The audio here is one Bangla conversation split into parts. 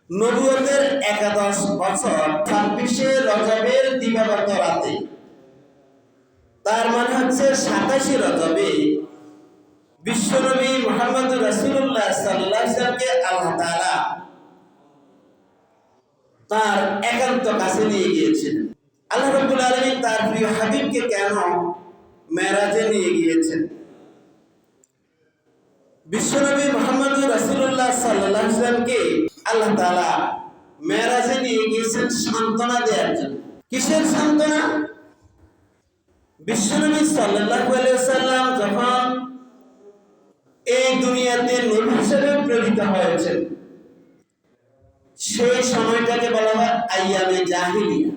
নবুয়তের 11 বছর 26শে রজবের দিবাগত রাতে, তার মানে হচ্ছে 27শে রজবে বিশ্বনবী মুহাম্মদ রাসূলুল্লাহ সাল্লাল্লাহু আলাইহি ওয়াসাল্লামকে আল্লাহ তাআলা তার একান্ত কাছে নিয়ে গিয়েছেন। আল্লাহ রাব্বুল আলামিন তার প্রিয় হাবিবকে কেন মেরাজে নিয়ে গিয়েছেন? বিশ্বনবী মুহাম্মদ রাসূলুল্লাহ সাল্লাল্লাহু আলাইহি ওয়াসাল্লামকে আল্লাহ তাআলা মেরাজে নিয়ে গিয়েছেন সান্ত্বনা দেওয়ার জন্য। কিসের সান্ত্বনা? বিশ্বনবী সাল্লাল্লাহু আলাইহি ওয়াসাল্লাম যখন এই দুনিয়াতে নবী হিসেবে প্রেরিত হয়েছেন, সেই সময়টাকে বলা হয় আইয়ামে জাহিলিয়া,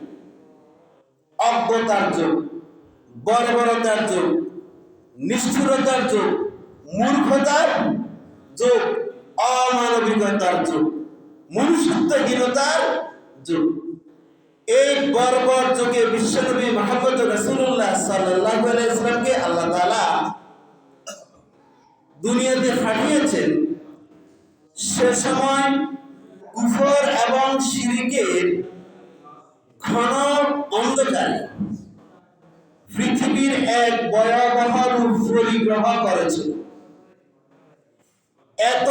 অজ্ঞতার যুগ, বর্বরতার যুগ, নিষ্ঠুরতার যুগ, মূর্খতার যুগ, অমানবিকতার যুগ, মনুষ্যত্বহীনতার যুগ। এই বর্বর যুগে বিশ্বনবী মুহাম্মদ রাসূলুল্লাহ সাল্লাল্লাহু আলাইহি ওয়াসাল্লামকে আল্লাহ তাআলা দুনিয়াতে পাঠিয়েছেন। সে সময় কুফর এবং শিরকের ঘন অন্ধকারে পৃথিবীর এক ভয়াবহ রূপ পরিগ্রহ করেছিল। এত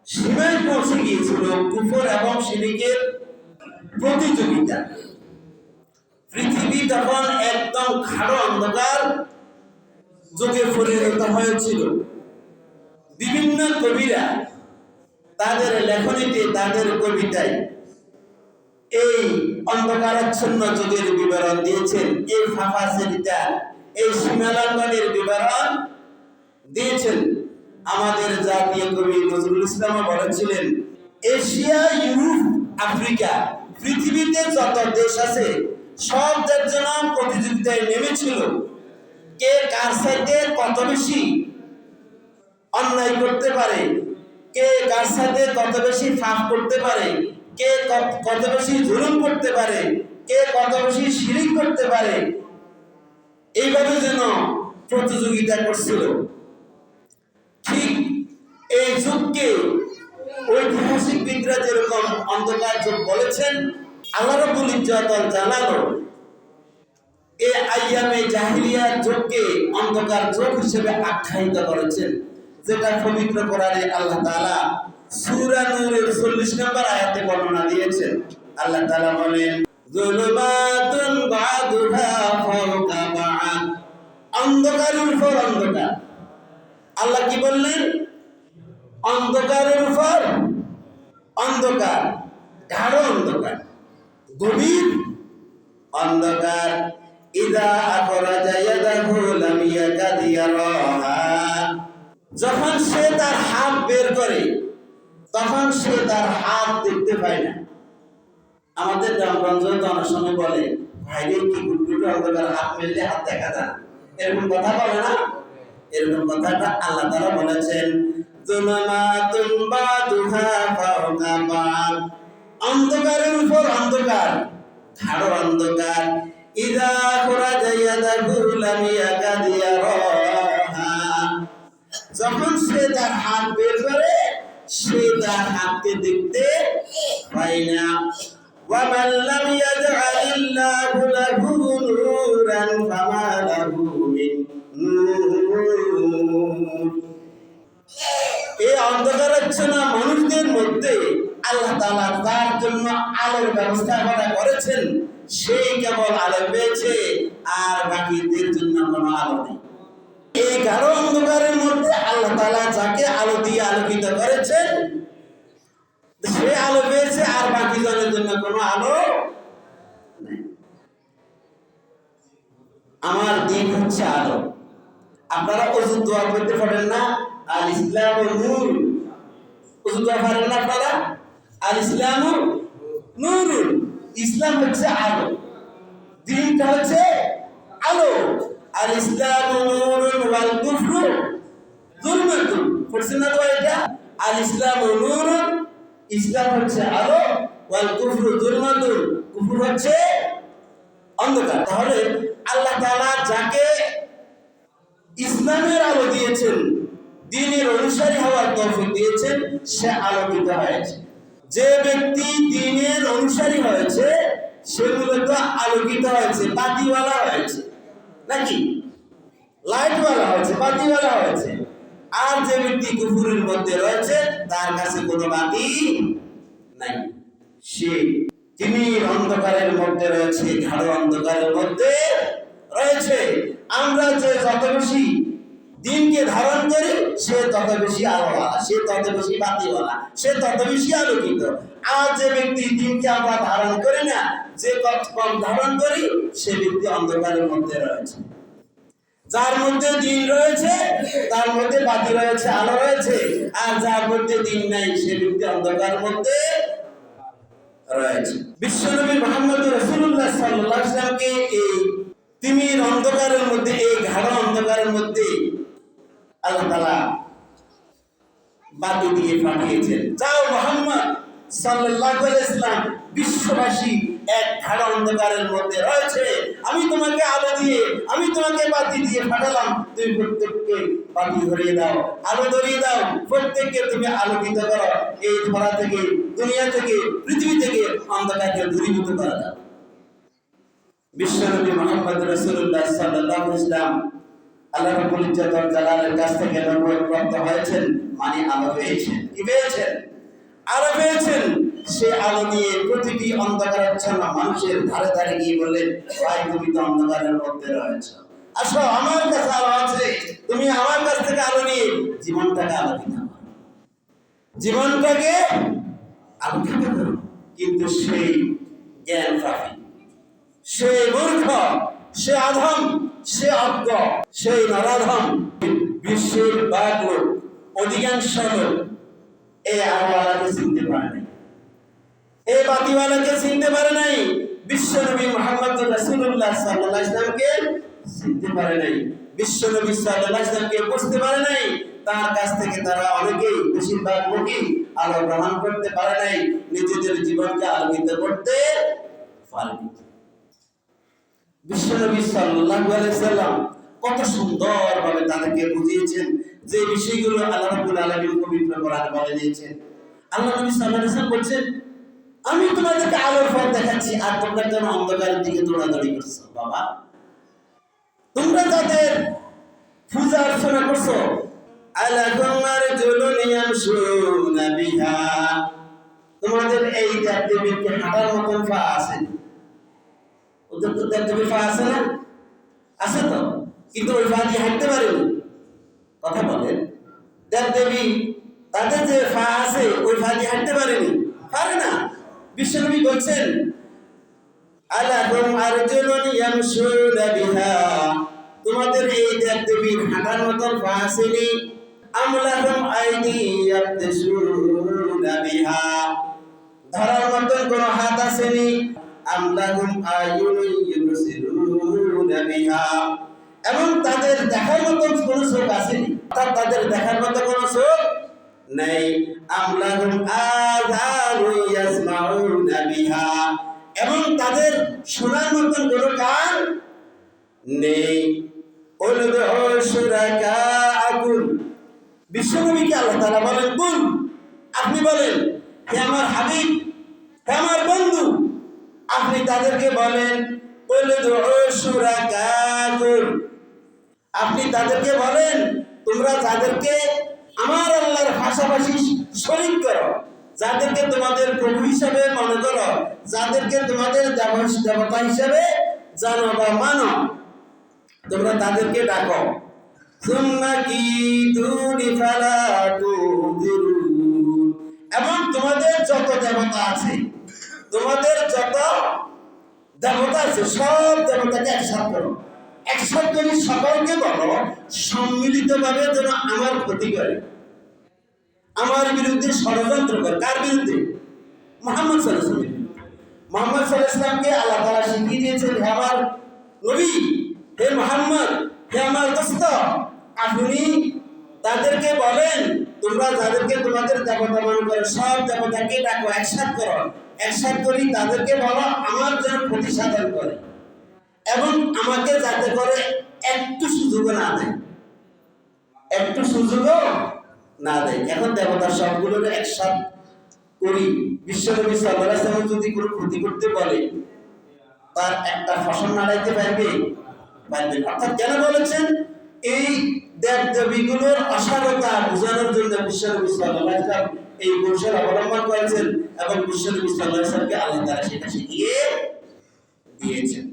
সীমায় পৌঁছে গিয়েছিল কুফর এবং শিরকের প্রতিযোগিতা। পৃথিবী তখন একদম গাঢ় অন্ধকার যুগে পরিণত হয়েছিল। বিভিন্ন কবিরা তাদের লেখনীতে, তাদের কবিতায় এই অন্ধকারাচ্ছন্ন যুগের বিবরণ দিয়েছেন। এই ফাঁফাচেরিতা, এই সীমালঙ্ঘনের বিবরণ দিয়েছেন। আমাদের জাতীয় কবি নজরুল ইসলাম বলেছিলেন, এশিয়া, ইউরোপ, আফ্রিকা, পৃথিবীতে যত দেশ আছে সব দেশ যেন প্রতিযোগিতায় নেমেছিল কে কার সাথে কত বেশি অন্যায় করতে পারে, কে কার সাথে কত বেশি ফাঁক করতে পারে, কে কত বেশি জুলুম করতে পারে, কে কত বেশি শিরক করতে পারে। এইভাবে যেন প্রতিযোগিতা করছিল। ঠিক এই যুগকে ঐতিহাসিকবিদরা যেরকম অন্ধকার যুগ বলেছেন, আল্লাহ রাব্বুল ইজ্জত ওয়াল জালাল এই আইয়ামে জাহিলিয়ার যুগকে অন্ধকার যুগ হিসেবে আখ্যায়িত করেছেন, যেটা পবিত্র কোরআনে আল্লাহ তাআলা সূরা নূরের 40 নম্বর আয়াতে বর্ণনা দিয়েছেন। আল্লাহ তাআলা বলেন, যুলুমাতুন বা'দুহা ফাওকা বা'দ, অন্ধকারের উপর অন্ধকার। আল্লাহ কি বললেন? অন্ধকারের উপর অন্ধকার, গাঢ় অন্ধকার, গভীর অন্ধকার। ইযা আখরাজা ইয়াদাহু লাম ইয়াকাদ ইয়ারাহা, যখন সে তার হাত বের করে তখন সে তার হাত দেখতে পায় না। আমাদের গ্রামগঞ্জে তো অনেক সময় বলে, ভাইরে কি গুটগুটে অন্ধকার, হাত মেললে হাত দেখা যায়, এরকম কথা বলে না? এরকম কথাটা আল্লাহ তাআলা বলেছেন, যুলুমাতুন বা'দুহা ফাওকা বা'দ, অন্ধকারের উপর অন্ধকার, গাঢ় অন্ধকার। ইযা আখরাজা ইয়াদাহু লাম ইয়াকাদ ইয়ারাহা, যখন সে তার হাত বের করে সে তার হাতকে দেখতে পায় না। ওয়া মান লাম ইয়াজআলিল্লাহু লাহু নূরান ফামা লাহু মিন নূর, এই অন্ধকারাচ্ছন্ন মানুষদের মধ্যে আল্লাহ তাআলা তার জন্য আলোর ব্যবস্থা করেছেন, সেই কেবল আলো পেয়েছে, আর বাকিদের জন্য কোনো আলো নেই। এই গাঢ় অন্ধকারের মধ্যে আল্লাহ তাআলা যাকে আলো দিয়ে আলোকিত করেছেন সে আলো পেয়েছে, আর বাকি জনের জন্য কোনো আলো নেই। আমার দিন হচ্ছে আলো। আপনারা ওযু দোয়া করতে পারেন না? আল ইসলামু নূর, ওযু দোয়া পারেন না আপনারা? আল ইসলামু নূরুন, ইসলাম হচ্ছে আলো, দ্বীনটা হচ্ছে আলো। আল ইসলামু নূরুন ওয়াল কুফরু যুলমাতুন, পড়ছেন না তো এটা? আল ইসলামু নূরুন, ইসলাম হচ্ছে আলো, ওয়াল কুফরু যুলমাতুন, কুফর হচ্ছে অন্ধকার। তাহলে আল্লাহ তাআলা যাকে ইসলামের আলো দিয়েছেন, দ্বীনের অনুসারী হওয়ার তৌফিক দিয়েছেন, সে আলোকিত হয়েছে। যে ব্যক্তি দ্বীনের অনুসারী হয়েছে সে মূলত আলোকিত হয়েছে, বাতিওয়ালা হয়েছে, নাকি লাইটওয়ালা হয়েছে, বাতিওয়ালা হয়েছে। আর যে ব্যক্তি কুফুরের মধ্যে রয়েছে তার কাছে কোনো বাতি নাই, সে তিমির অন্ধকারের মধ্যে রয়েছে, গাঢ় অন্ধকারের মধ্যে রয়েছে। আমরা যে যত বেশি দিনকে ধারণ করি সে তত বেশি আলোওয়ালা, সে তত বেশি বাতিওয়ালা, সে তত বেশি আলোকিত। আর যে ব্যক্তি দিনকে আমরা ধারণ করি না, যে কম ধারণ করি, সে ব্যক্তি অন্ধকারের মধ্যে রয়েছে। যার মধ্যে দিন রয়েছে তার মধ্যে বাতি রয়েছে, আলো রয়েছে। আর যার মধ্যে দিন নাই সে ব্যক্তি অন্ধকারের মধ্যে রয়েছে। বিশ্বনবী মুহাম্মদ রাসূলুল্লাহ সাল্লাল্লাহু আলাইহি ওয়াসাল্লামকে এই তিমির অন্ধকারের মধ্যে, এই গাঢ় অন্ধকারের মধ্যে আল্লাহ তাআলা বাতি দিয়ে পাঠিয়েছেন। যাও মুহাম্মদ সাল্লাল্লাহু আলাইহি ওয়াসাল্লাম, বিশ্ববাসী এক গাঢ় অন্ধকারের মধ্যে রয়েছে, আমি তোমাকে আলো দিয়ে, আমি তোমাকে বাতি দিয়ে পাঠালাম, তুমি প্রত্যেককে বাতি ধরিয়ে দাও, আলো ধরিয়ে দাও, প্রত্যেককে তুমি আলোকিত করো, এই ধরা থেকে, দুনিয়া থেকে, পৃথিবী থেকে অন্ধকারকে দূরীভূত করে দাও। বিশ্বনবী মুহাম্মদ রাসূলুল্লাহ সাল্লাল্লাহু আলাইহি ওয়াসাল্লাম আল্লাহ রাব্বুল ইজ্জত ওয়াল জালালের কাছ থেকে নবুয়ত প্রাপ্ত হয়েছেন, মানে আলো পেয়েছেন। কি পেয়েছেন? আলো পেয়েছেন। সে আলো নিয়ে প্রতিটি অন্ধকারাচ্ছন্ন মানুষের ধারে ধারে গিয়ে বললেন, ভাই তুমি তো অন্ধকারের মধ্যে রয়েছ, আসো আমার কাছে আলো আছে, তুমি আমার কাছ থেকে আলো নিয়ে জীবনটাকে আলোকিত করো, জীবনটাকে আলোকিত করো। কিন্তু সেই জ্ঞান পাখি, সে মূর্খ, সে অধম, সে অজ্ঞ, সেই নরাধম, বিশ্বের বাদ লোক, অধিকাংশ লোক এই আলোওয়ালাকে চিনতে পারে নাই, এই বাতিওয়ালাকে চিনতে পারে নাই, বিশ্বনবী মুহাম্মদ রাসূলুল্লাহ সাল্লাল্লাহু আলাইহি ওয়াসাল্লামকে চিনতে পারে নাই, বিশ্বনবী সাল্লাল্লাহু আলাইহি ওয়াসাল্লামকে বুঝতে পারে নাই। তার কাছ থেকে তারা অনেকেই, বেশিরভাগ লোকই আলো গ্রহণ করতে পারে নাই, নিজেদের জীবনকে আলোকিত করতে পারেনি। বিশ্বনবী সাল্লাল্লাহু আলাইহি ওয়াসাল্লাম কত সুন্দরভাবে তাদেরকে বুঝিয়েছেন যে বিষয়গুলো আল্লাহ রাব্বুল আলামিন পবিত্র কোরআনে বলে দিয়েছেন। আল্লাহ নবী সাল্লাল্লাহু আলাইহি ওয়াসাল্লাম বলেন, আমি তোমাদেরকে আলোর পথ দেখাচ্ছি আর তোমরা কেন অন্ধকারের দিকে দৌড়াদৌড়ি করছো? বাবা, তোমরা যাদের পূজা অর্চনা করছো, আলাকুম আরজুলুন ইয়ামশুনা বিহা, তোমাদের এই দেবদেবীর কি হাঁটার মতন পা আছে? ওদের তো দেবদেবীর পা আছে না? আছে তো, কিন্তু ওই পা দিয়ে হাঁটতে পারেনি। কথা বলেন, দেবদেবী তাদের যে পা আছে ওই পা দিয়ে হাঁটতে পারেনি, পারে না। বিশ্বনবী বলছেন, আলাকুম আরজুলুন ইয়ামশুনা বিহা, তোমাদের এই দেবদেবীর হাঁটার মতন পা আসেনি? আম লাহুম আইদি ইয়াবতাসুনা বিহা, ধরার মতন কোন হাত আসেনি? আম লাহুম আয়ুনুন ইউবসিরুনা বিহা, এবং তাদের দেখার মতন কোন চোখ আসেনি? অর্থাৎ তাদের দেখার মতো কোন চোখ নেই। আম লাহুম আযানু ইয়াসমাউনা বিহা, এবং তাদের শোনার মতন কোন কান নেই। উলদু শুরাকাআকুম, বিশ্বনবীকে আল্লাহ তাআলা বলেন, বল, আপনি বলেন, হে আমার হাবিব, হে আমার বন্ধু, আপনি তাদেরকে বলেন, উলদু শুরাকাআকুম, আপনি তাদেরকে বলেন, তোমরা যাদেরকে আমার আল্লাহর পাশাপাশি শরীক করো, যাদেরকে তোমাদের প্রভু হিসাবে মনে করো, যাদেরকে তোমাদের দেবতা হিসাবে জানো বা মানো, তোমরা তাদেরকে ডাকো। সুম্মা কিদুনি ফালা তুযিরুন, এবং তোমাদের যত দেবতা আছে, তোমাদের যত দেবতা আছে সব দেবতাকে একসাথে করো, একসাথে করে সকলকে বলো সম্মিলিতভাবে যেন আমার ক্ষতি করে, আমার বিরুদ্ধে ষড়যন্ত্র করে। কার বিরুদ্ধে? মুহাম্মদ সাল্লাল্লাহু আলাইহি ওয়াসাল্লাম। মুহাম্মদ সাল্লাল্লাহু আলাইহি ওয়াসাল্লামকে আল্লাহ তাআলা শিখিয়ে দিয়েছেন, হে আমার নবী, হে মুহাম্মদ, হে আমার দোস্ত, আপনি তাদেরকে বলেন, তোমরা যাদেরকে তোমাদের দেবতা মনে করো সব দেবতাকে ডাকো, একসাথ করো, একসাথ করি তাদেরকে বলো আমার যেন ক্ষতি সাধন করে, এবং আমাকে যাতে করে একটু সুযোগও না দেয়, একটু সুযোগও না দেয়। এখন দেবতার সবগুলোকে একসাথ করি, বিশ্বনবী সাল্লাল্লাহু আলাইহি ওয়াসাল্লাম যদি কোনো ক্ষতি করতে বলে তার একটা ফসল নাড়াইতে পারবে? পারবে না। অর্থাৎ কেন বলেছেন? এই দেবদেবীগুলোর অসারতা বোঝানোর জন্য বিশ্বনবী সাল্লাল্লাহু আলাইহি ওয়াসাল্লাম এই কৌশল অবলম্বন করেছেন এবং বিশ্বনবী সাল্লাল্লাহু আলাইহি ওয়াসাল্লামকে আল্লাহ তাআলা সেটা শিখিয়ে দিয়েছেন।